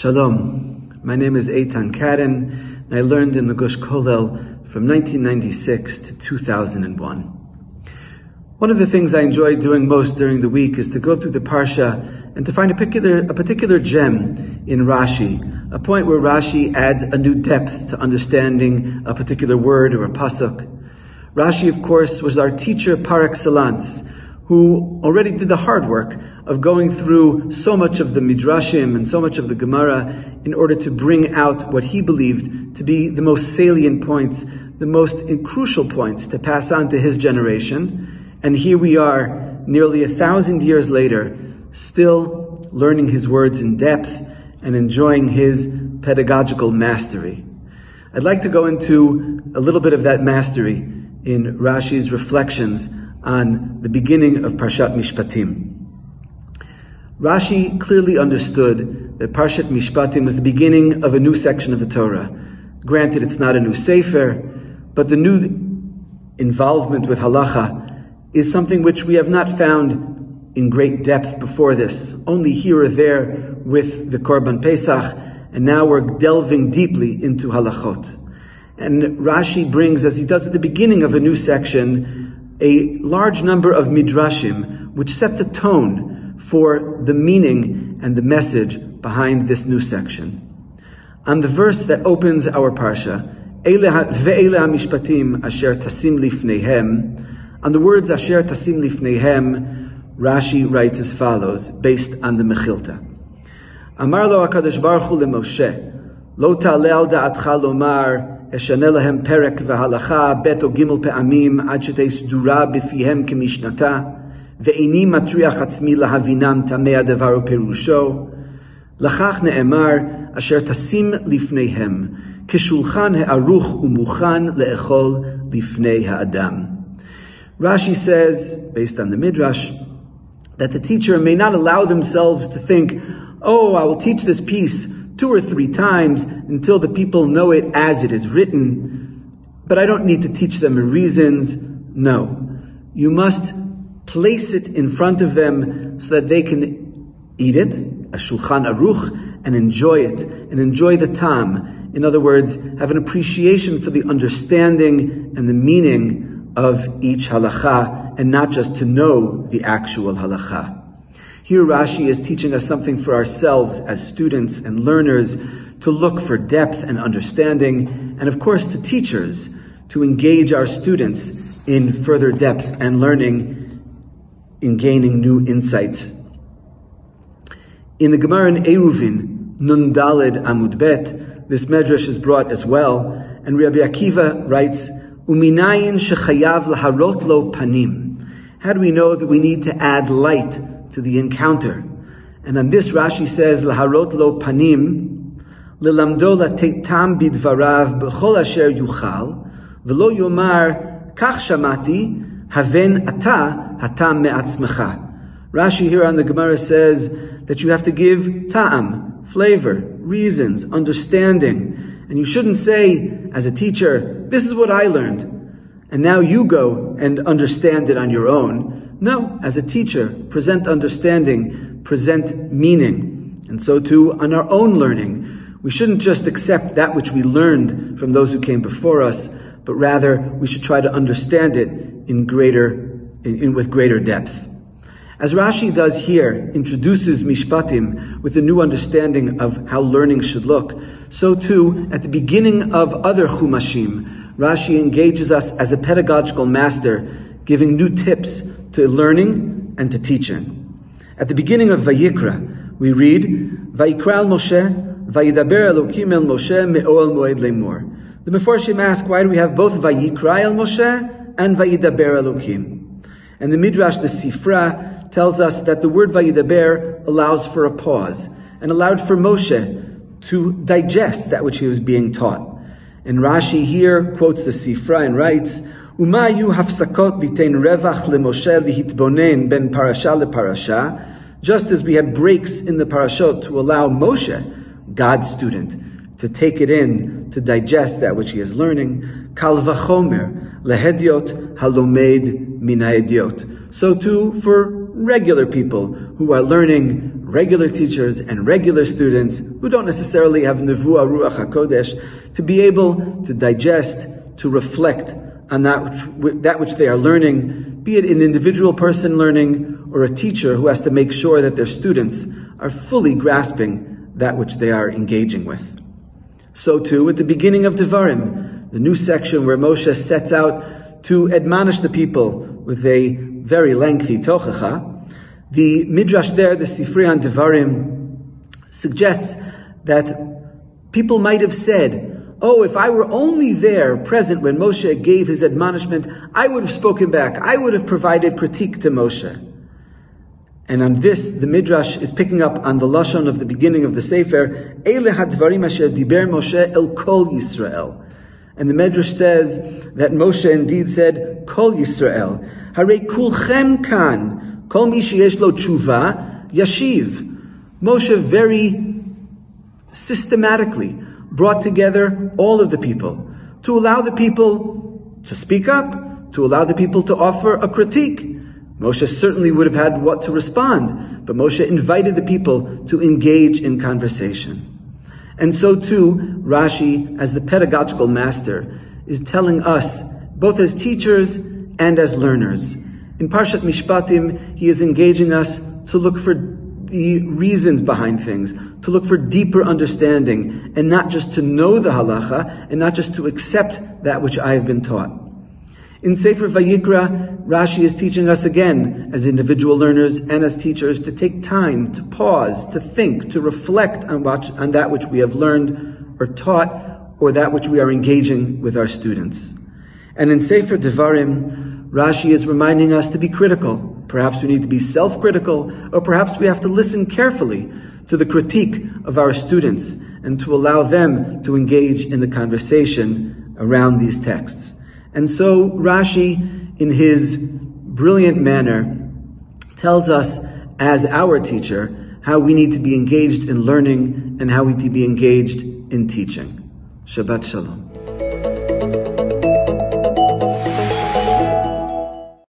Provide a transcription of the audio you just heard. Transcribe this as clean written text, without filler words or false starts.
Shalom, my name is Aytan Kadden, and I learned in the Gush Kollel from 1996 to 2001. One of the things I enjoy doing most during the week is to go through the Parsha and to find a particular gem in Rashi, a point where Rashi adds a new depth to understanding a particular word or a pasuk. Rashi, of course, was our teacher par excellence, who already did the hard work of going through so much of the Midrashim and so much of the Gemara in order to bring out what he believed to be the most salient points, the most crucial points to pass on to his generation. And here we are, nearly 1,000 years later, still learning his words in depth and enjoying his pedagogical mastery. I'd like to go into a little bit of that mastery in Rashi's reflections on the beginning of Parashat Mishpatim. Rashi clearly understood that Parashat Mishpatim was the beginning of a new section of the Torah. Granted, it's not a new sefer, but the new involvement with halacha is something which we have not found in great depth before this, only here or there with the Korban Pesach, and now we're delving deeply into halachot. And Rashi brings, as he does at the beginning of a new section, a large number of midrashim which set the tone for the meaning and the message behind this new section. On the verse that opens our parsha, ve'ele ha'mishpatim asher tasim lifneihem, on the words asher tasim lifneihem, Rashi writes as follows, based on the Mechilta. Amar lo HaKadosh Baruch Hu leMoshe, lo ta'ale al da'atcha lomar אשנה להם פרק והלכה בית או גימל פעמים עד שתהיה סדורה בפיהם כמשנתה ואיני מטריח עצמי להבינם טמא הדבר ופירושו לכך נאמר אשר תשים לפניהם כשולחן הערוך ומוכן לאכול לפני האדם. Rashi says, based on the Midrash, that the teacher may not allow themselves to think, oh, I will teach this piece 2 or 3 times until the people know it as it is written, but I don't need to teach them reasons. No. You must place it in front of them so that they can eat it, a shulchan aruch, and enjoy it, and enjoy the tam. In other words, have an appreciation for the understanding and the meaning of each halacha, and not just to know the actual halacha. Here Rashi is teaching us something for ourselves as students and learners, to look for depth and understanding, and of course to teachers, to engage our students in further depth and learning, in gaining new insights. In the Gemara in Eruvin, Nun Daled Amud Bet, this medrash is brought as well, and Rabbi Akiva writes, Uminayin shechayav laharot lo panim. How do we know that we need to add light to the encounter? And on this Rashi says, Laharot lo panim, lelamdo latetam bidvarav b'chol asher yuchal, v'lo yomar kach shamati, haven ata hatam me'atzmecha. Rashi here on the Gemara says that you have to give ta'am, flavor, reasons, understanding. And you shouldn't say, as a teacher, this is what I learned, and now you go and understand it on your own. No, as a teacher, present understanding, present meaning. And so too, on our own learning, we shouldn't just accept that which we learned from those who came before us, but rather we should try to understand it with greater depth. As Rashi does here, introduces Mishpatim with a new understanding of how learning should look, so too, at the beginning of other Chumashim, Rashi engages us as a pedagogical master, giving new tips to learning and to teaching. At the beginning of Vayikra, we read, Vayikra al Moshe, Vayidaber Elokim el Moshe me'oel moed lemor. The Mefarshim ask, why do we have both Vayikra el Moshe and Vayidaber Elokim? And the Midrash, the Sifra, tells us that the word Vayidaber allows for a pause, and allowed for Moshe to digest that which he was being taught. And Rashi here quotes the Sifra and writes, Uma yu hafsakot litein revach leMoshe lihitbonen ben parasha leparasha, just as we have breaks in the parashot to allow Moshe, God's student, to take it in, to digest that which he is learning. Kal vachomer lehediot halomed min haediot. So too for regular people who are learning regular teachers and regular students who don't necessarily have Nevuah Ruach HaKodesh to be able to digest, to reflect on that which they are learning, be it an individual person learning or a teacher who has to make sure that their students are fully grasping that which they are engaging with. So too, at the beginning of Devarim, the new section where Moshe sets out to admonish the people with a very lengthy tochacha, the Midrash there, the Sifrei on Devarim, suggests that people might have said, oh, if I were only there, present when Moshe gave his admonishment, I would have spoken back. I would have provided critique to Moshe. And on this, the Midrash is picking up on the Lashon of the beginning of the Sefer, Eile hadvarim asher diber Moshe el kol Yisrael. And the Midrash says that Moshe indeed said, Kol Yisrael, harei kulchem kan, kol mi sheyesh lo tshuva, yashiv. Moshe very systematically brought together all of the people to allow the people to speak up, to allow the people to offer a critique. Moshe certainly would have had what to respond, but Moshe invited the people to engage in conversation. And so too, Rashi, as the pedagogical master, is telling us, both as teachers and as learners. In Parashat Mishpatim, he is engaging us to look for the reasons behind things, to look for deeper understanding, and not just to know the halacha, and not just to accept that which I have been taught. In Sefer Vayikra, Rashi is teaching us again, as individual learners and as teachers, to take time, to pause, to think, to reflect on that which we have learned or taught, or that which we are engaging with our students. And in Sefer Devarim, Rashi is reminding us to be critical. Perhaps we need to be self-critical, or perhaps we have to listen carefully to the critique of our students and to allow them to engage in the conversation around these texts. And so Rashi, in his brilliant manner, tells us as our teacher how we need to be engaged in learning and how we need to be engaged in teaching. Shabbat Shalom.